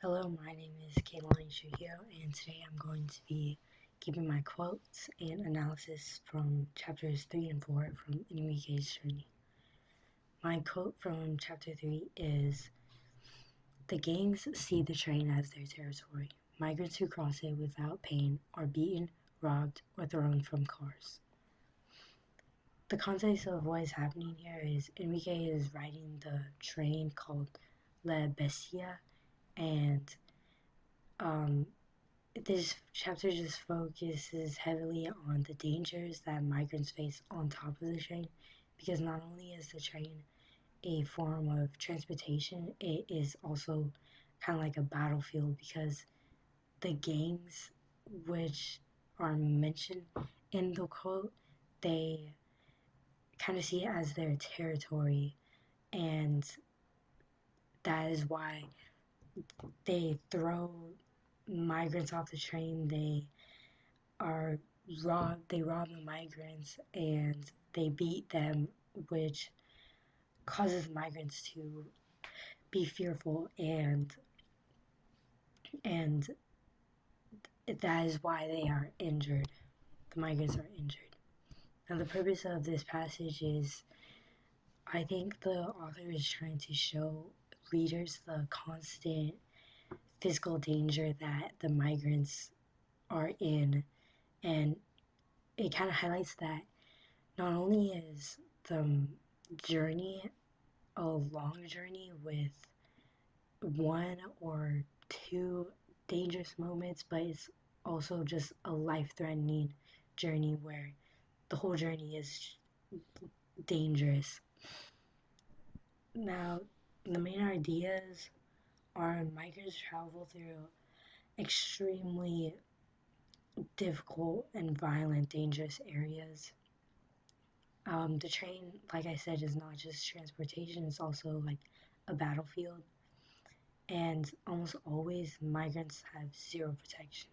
Hello, my name is Kaylani Trujillo, and today I'm going to be giving my quotes and analysis from chapters 3 and 4 from Enrique's journey. My quote from chapter 3 is, "The gangs see the train as their territory. Migrants who cross it without pain are beaten, robbed, or thrown from cars." The context of what is happening here is Enrique is riding the train called La Bestia, and this chapter just focuses heavily on the dangers that migrants face on top of the train, because not only is the train a form of transportation, it is also kind of like a battlefield, because the gangs which are mentioned in the quote, they kind of see it as their territory, and that is why they throw migrants off the train. They rob the migrants and they beat them, which causes migrants to be fearful, and that is why they are injured. The migrants are injured. Now, the purpose of this passage is, I think the author is trying to show readers the constant physical danger that the migrants are in, and it kind of highlights that not only is the journey a long journey with one or two dangerous moments, but it's also just a life-threatening journey where the whole journey is dangerous. Now, the main ideas are migrants travel through extremely difficult and violent, dangerous areas. The train, like I said, is not just transportation, it's also like a battlefield. And almost always migrants have zero protection.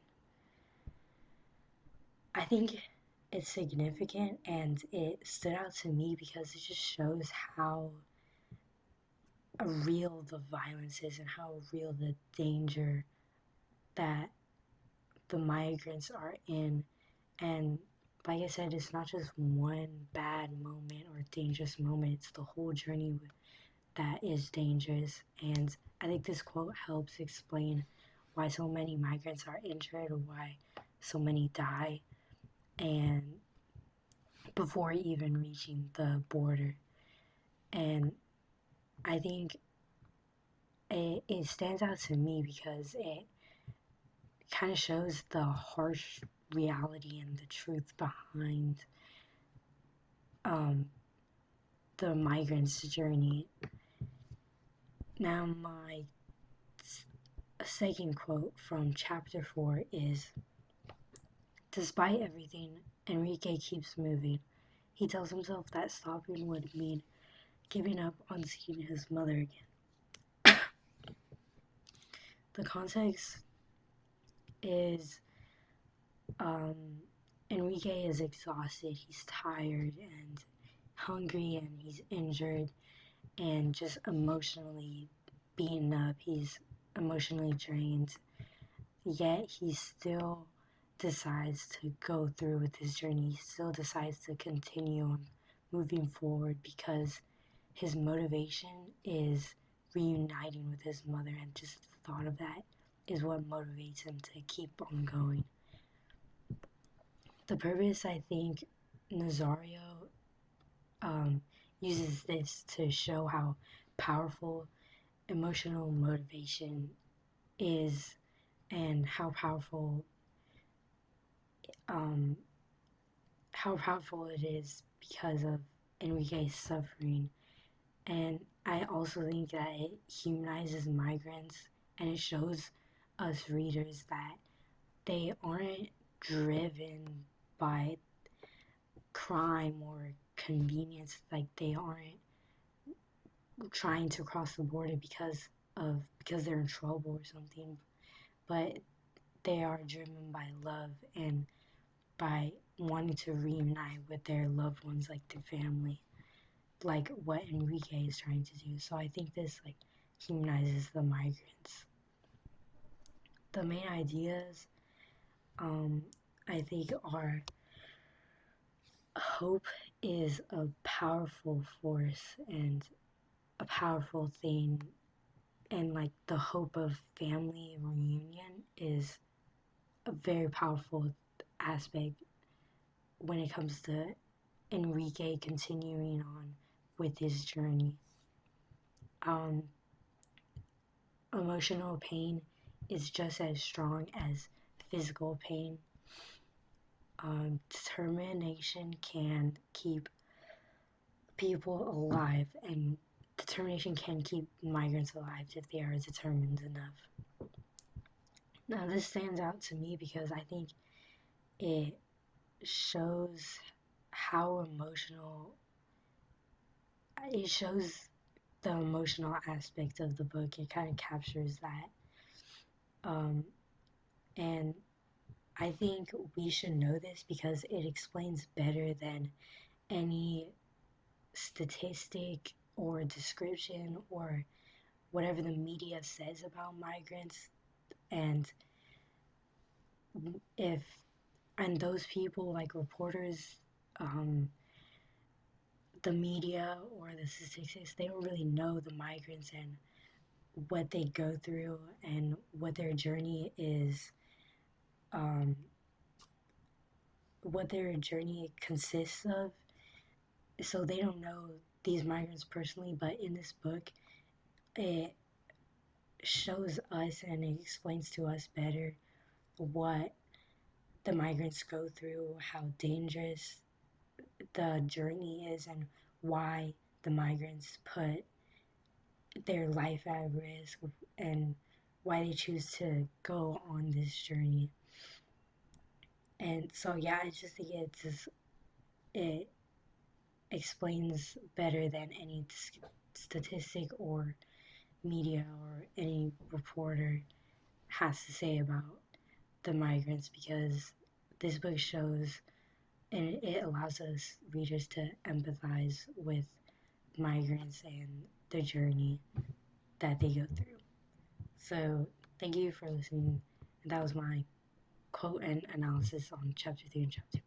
I think it's significant, and it stood out to me because it just shows how real the violence is and how real the danger that the migrants are in. And like I said, it's not just one bad moment or dangerous moment, it's the whole journey that is dangerous. And I think this quote helps explain why so many migrants are injured, or why so many die, and before even reaching the border. And I think it stands out to me because it kind of shows the harsh reality and the truth behind um, the migrants' journey. Now, my second quote from chapter 4 is, "Despite everything, Enrique keeps moving. He tells himself that stopping would mean giving up on seeing his mother again." The context is Enrique is exhausted, he's tired and hungry, and he's injured and just emotionally beaten up. He's emotionally drained, yet he still decides to go through with his journey. He still decides to continue on moving forward because his motivation is reuniting with his mother, and just the thought of that is what motivates him to keep on going. The purpose, I think, Nazario uses this to show how powerful emotional motivation is, and um, how powerful it is because of Enrique's suffering. And I also think that it humanizes migrants, and it shows us readers that they aren't driven by crime or convenience. Like, they aren't trying to cross the border because they're in trouble or something, but they are driven by love and by wanting to reunite with their loved ones, like their family, like what Enrique is trying to do. So I think this humanizes the migrants. the main ideas, I think, are hope is a powerful force and a powerful thing, and like the hope of family reunion is a very powerful aspect when it comes to Enrique continuing on with his journey. Um, Emotional pain is just as strong as physical pain. Determination can keep people alive, and determination can keep migrants alive if they are determined enough. Now, this stands out to me because I think it shows how it shows the emotional aspect of the book. It kind of captures that. And I think we should know this because it explains better than any statistic or description or whatever the media says about migrants. And if and those people like reporters, the media or the statistics, they don't really know the migrants and what they go through and what their journey is, um, what their journey consists of. So they don't know these migrants personally, but in this book, it shows us and it explains to us better what the migrants go through, how dangerous the journey is, and why the migrants put their life at risk and why they choose to go on this journey. And so, yeah, I just think it explains better than any statistic or media or any reporter has to say about the migrants, because this book shows and it allows us readers to empathize with migrants and the journey that they go through. So thank you for listening. That was my quote and analysis on chapter 3 and chapter 4.